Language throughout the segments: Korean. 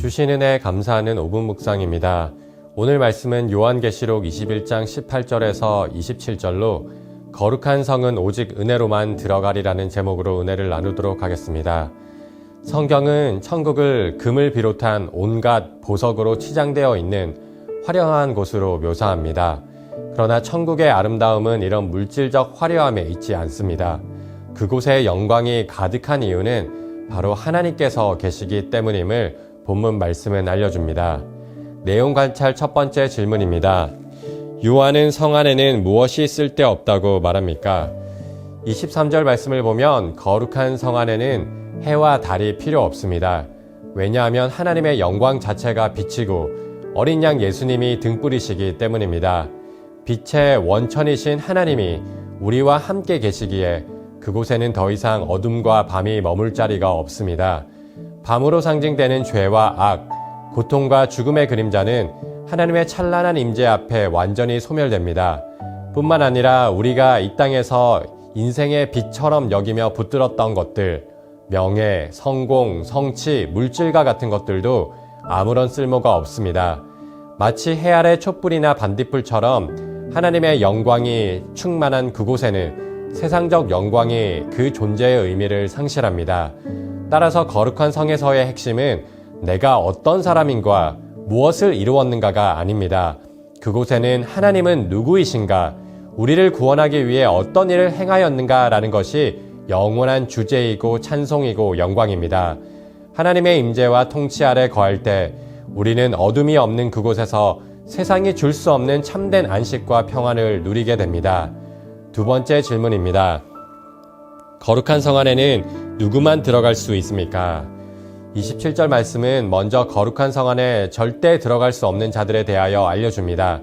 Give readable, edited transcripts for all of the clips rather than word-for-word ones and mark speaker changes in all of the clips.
Speaker 1: 주신 은혜 감사하는 5분 묵상입니다. 오늘 말씀은 요한계시록 21장 18절에서 27절로 거룩한 성은 오직 은혜로만 들어가리라는 제목으로 은혜를 나누도록 하겠습니다. 성경은 천국을 금을 비롯한 온갖 보석으로 치장되어 있는 화려한 곳으로 묘사합니다. 그러나 천국의 아름다움은 이런 물질적 화려함에 있지 않습니다. 그곳에 영광이 가득한 이유는 바로 하나님께서 계시기 때문임을 본문 말씀은 알려줍니다. 내용 관찰 첫 번째 질문입니다. 요한은 성 안에는 무엇이 쓸데없다고 말합니까? 23절 말씀을 보면 거룩한 성 안에는 해와 달이 필요 없습니다. 왜냐하면 하나님의 영광 자체가 빛이고 어린 양 예수님이 등불이시기 때문입니다. 빛의 원천이신 하나님이 우리와 함께 계시기에 그곳에는 더 이상 어둠과 밤이 머물 자리가 없습니다. 밤으로 상징되는 죄와 악, 고통과 죽음의 그림자는 하나님의 찬란한 임재 앞에 완전히 소멸됩니다. 뿐만 아니라 우리가 이 땅에서 인생의 빛처럼 여기며 붙들었던 것들, 명예, 성공, 성취, 물질과 같은 것들도 아무런 쓸모가 없습니다. 마치 해 아래 촛불이나 반딧불처럼 하나님의 영광이 충만한 그곳에는 세상적 영광이 그 존재의 의미를 상실합니다. 따라서 거룩한 성에서의 핵심은 내가 어떤 사람인가, 무엇을 이루었는가가 아닙니다. 그곳에는 하나님은 누구이신가, 우리를 구원하기 위해 어떤 일을 행하였는가라는 것이 영원한 주제이고 찬송이고 영광입니다. 하나님의 임재와 통치 아래 거할 때 우리는 어둠이 없는 그곳에서 세상이 줄 수 없는 참된 안식과 평안을 누리게 됩니다. 두 번째 질문입니다. 거룩한 성 안에는 누구만 들어갈 수 있습니까? 27절 말씀은 먼저 거룩한 성 안에 절대 들어갈 수 없는 자들에 대하여 알려줍니다.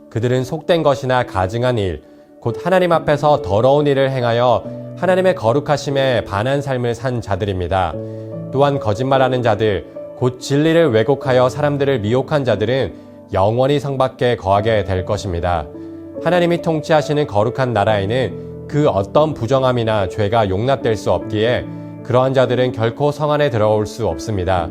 Speaker 1: 그들은 속된 것이나 가증한 일, 곧 하나님 앞에서 더러운 일을 행하여 하나님의 거룩하심에 반한 삶을 산 자들입니다. 또한 거짓말하는 자들, 곧 진리를 왜곡하여 사람들을 미혹한 자들은 영원히 성 밖에 거하게 될 것입니다. 하나님이 통치하시는 거룩한 나라에는 그 어떤 부정함이나 죄가 용납될 수 없기에 그러한 자들은 결코 성 안에 들어올 수 없습니다.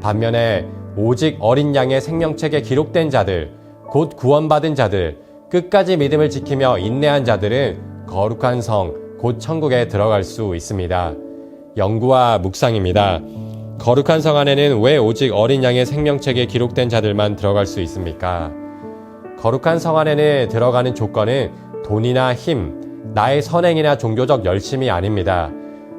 Speaker 1: 반면에 오직 어린 양의 생명책에 기록된 자들, 곧 구원받은 자들, 끝까지 믿음을 지키며 인내한 자들은 거룩한 성, 곧 천국에 들어갈 수 있습니다. 연구와 묵상입니다. 거룩한 성 안에는 왜 오직 어린 양의 생명책에 기록된 자들만 들어갈 수 있습니까? 거룩한 성 안에는 들어가는 조건은 돈이나 힘, 나의 선행이나 종교적 열심이 아닙니다.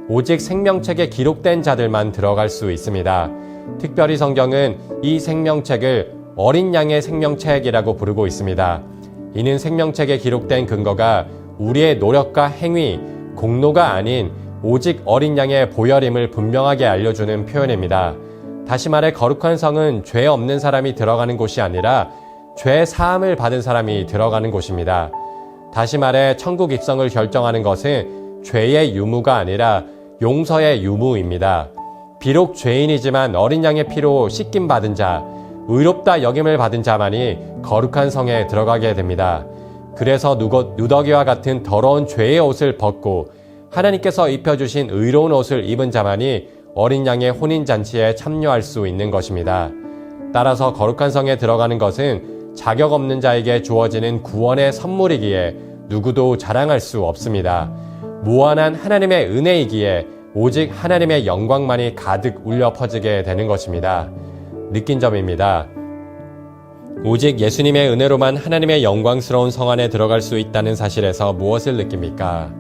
Speaker 1: 오직 생명책에 기록된 자들만 들어갈 수 있습니다. 특별히 성경은 이 생명책을 어린 양의 생명책이라고 부르고 있습니다. 이는 생명책에 기록된 근거가 우리의 노력과 행위, 공로가 아닌 오직 어린 양의 보혈임을 분명하게 알려주는 표현입니다. 다시 말해 거룩한 성은 죄 없는 사람이 들어가는 곳이 아니라 죄 사함을 받은 사람이 들어가는 곳입니다. 다시 말해 천국 입성을 결정하는 것은 죄의 유무가 아니라 용서의 유무입니다. 비록 죄인이지만 어린 양의 피로 씻김 받은 자, 의롭다 여김을 받은 자만이 거룩한 성에 들어가게 됩니다. 그래서 누더기와 같은 더러운 죄의 옷을 벗고 하나님께서 입혀주신 의로운 옷을 입은 자만이 어린 양의 혼인잔치에 참여할 수 있는 것입니다. 따라서 거룩한 성에 들어가는 것은 자격 없는 자에게 주어지는 구원의 선물이기에 누구도 자랑할 수 없습니다. 무한한 하나님의 은혜이기에 오직 하나님의 영광만이 가득 울려 퍼지게 되는 것입니다. 느낀 점입니다. 오직 예수님의 은혜로만 하나님의 영광스러운 성 안에 들어갈 수 있다는 사실에서 무엇을 느낍니까?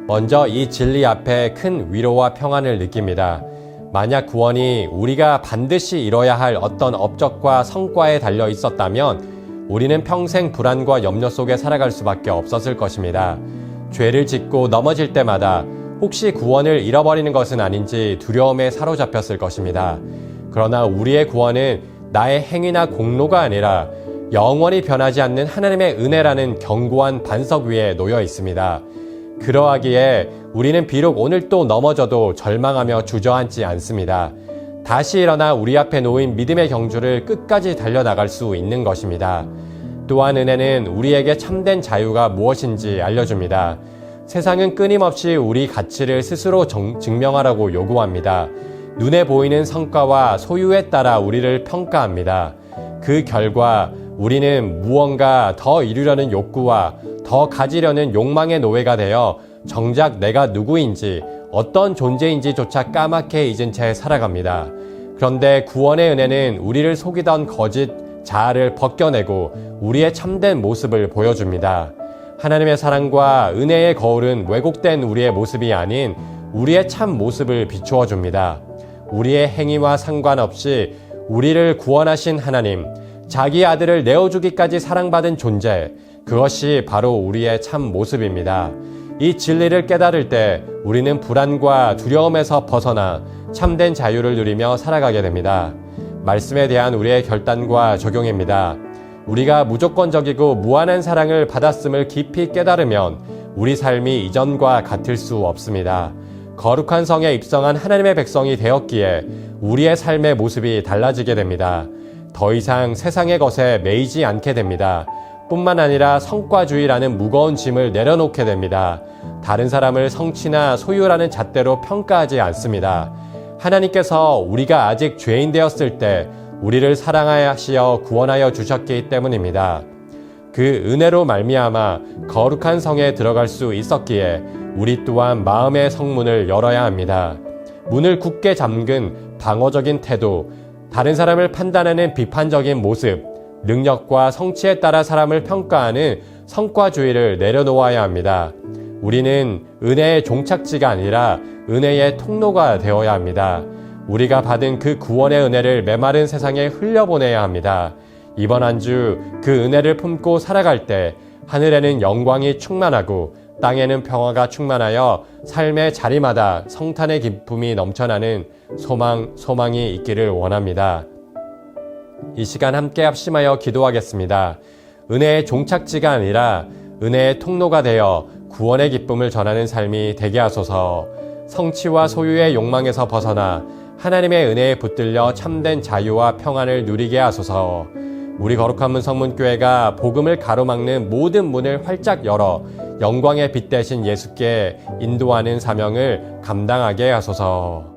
Speaker 1: 먼저 이 진리 앞에 큰 위로와 평안을 느낍니다. 만약 구원이 우리가 반드시 이뤄야 할 어떤 업적과 성과에 달려 있었다면 우리는 평생 불안과 염려 속에 살아갈 수밖에 없었을 것입니다. 죄를 짓고 넘어질 때마다 혹시 구원을 잃어버리는 것은 아닌지 두려움에 사로잡혔을 것입니다. 그러나 우리의 구원은 나의 행위나 공로가 아니라 영원히 변하지 않는 하나님의 은혜라는 견고한 반석 위에 놓여 있습니다. 그러하기에 우리는 비록 오늘 또 넘어져도 절망하며 주저앉지 않습니다. 다시 일어나 우리 앞에 놓인 믿음의 경주를 끝까지 달려나갈 수 있는 것입니다. 또한 은혜는 우리에게 참된 자유가 무엇인지 알려줍니다. 세상은 끊임없이 우리 가치를 스스로 증명하라고 요구합니다. 눈에 보이는 성과와 소유에 따라 우리를 평가합니다. 그 결과 우리는 무언가 더 이루려는 욕구와 더 가지려는 욕망의 노예가 되어 정작 내가 누구인지 어떤 존재인지조차 까맣게 잊은 채 살아갑니다. 그런데 구원의 은혜는 우리를 속이던 거짓 자아를 벗겨내고 우리의 참된 모습을 보여줍니다. 하나님의 사랑과 은혜의 거울은 왜곡된 우리의 모습이 아닌 우리의 참 모습을 비추어 줍니다. 우리의 행위와 상관없이 우리를 구원하신 하나님, 자기 아들을 내어주기까지 사랑받은 존재, 그것이 바로 우리의 참 모습입니다. 이 진리를 깨달을 때 우리는 불안과 두려움에서 벗어나 참된 자유를 누리며 살아가게 됩니다. 말씀에 대한 우리의 결단과 적용입니다. 우리가 무조건적이고 무한한 사랑을 받았음을 깊이 깨달으면 우리 삶이 이전과 같을 수 없습니다. 거룩한 성에 입성한 하나님의 백성이 되었기에 우리의 삶의 모습이 달라지게 됩니다. 더 이상 세상의 것에 매이지 않게 됩니다. 뿐만 아니라 성과주의라는 무거운 짐을 내려놓게 됩니다. 다른 사람을 성취나 소유라는 잣대로 평가하지 않습니다. 하나님께서 우리가 아직 죄인 되었을 때 우리를 사랑하시어 구원하여 주셨기 때문입니다. 그 은혜로 말미암아 거룩한 성에 들어갈 수 있었기에 우리 또한 마음의 성문을 열어야 합니다. 문을 굳게 잠근 방어적인 태도, 다른 사람을 판단하는 비판적인 모습, 능력과 성취에 따라 사람을 평가하는 성과주의를 내려놓아야 합니다. 우리는 은혜의 종착지가 아니라 은혜의 통로가 되어야 합니다. 우리가 받은 그 구원의 은혜를 메마른 세상에 흘려보내야 합니다. 이번 한 주 그 은혜를 품고 살아갈 때 하늘에는 영광이 충만하고 땅에는 평화가 충만하여 삶의 자리마다 성탄의 기쁨이 넘쳐나는 소망이 있기를 원합니다. 이 시간 함께 합심하여 기도하겠습니다. 은혜의 종착지가 아니라 은혜의 통로가 되어 구원의 기쁨을 전하는 삶이 되게 하소서. 성취와 소유의 욕망에서 벗어나 하나님의 은혜에 붙들려 참된 자유와 평안을 누리게 하소서. 우리 거룩한 문 성문교회가 복음을 가로막는 모든 문을 활짝 열어 영광의 빛 대신 예수께 인도하는 사명을 감당하게 하소서.